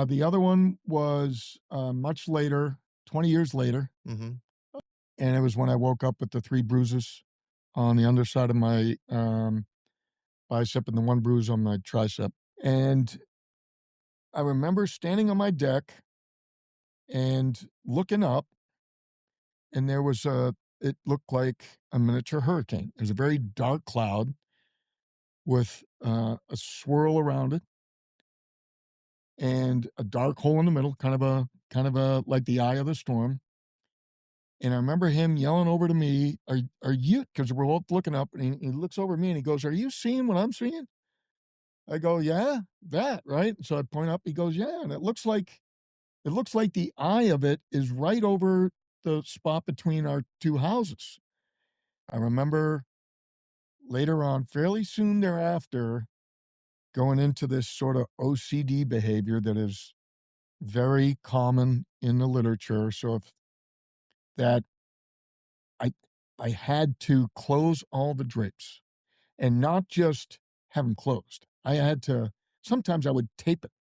The other one was much later, 20 years later. Mhm. And it was when I woke up with the 3 bruises on the underside of my bicep and the 1 bruise on my tricep. And I remember standing on my deck and looking up, and there was it looked like a miniature hurricane. It was a very dark cloud with a swirl around it and a dark hole in the middle, kind of a like the eye of the storm. And I remember him yelling over to me, "Are you?" Because we're both looking up, and he looks over at me and he goes, "Are you seeing what I'm seeing?" I go, "Yeah, that right." So I point up. He goes, "Yeah," and it looks like the eye of it is right over the spot between our 2 houses. I remember later on, fairly soon thereafter, going into this sort of OCD behavior that is very common in the literature. So if that I I had to close all the drapes and not just have them closed. I had to sometimes I would tape it.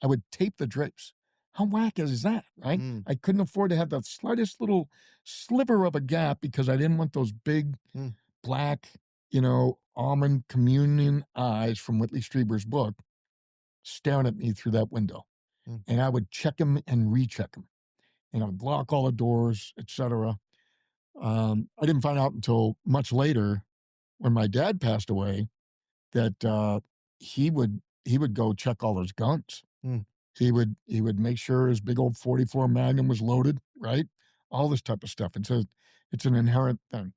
I would tape the drapes. How whack is that, right? Mm, I couldn't afford to have the slightest little sliver of a gap because I didn't want those big mm, black, almond communion eyes from Whitley Strieber's book staring at me through that window. mm, And I would check them and recheck them. And I would lock all the doors, etc. I didn't find out until much later when my dad passed away that he would go check all his guns. mm. He would make sure his big old 44 Magnum was loaded, right? All this type of stuff. It's an inherent thing.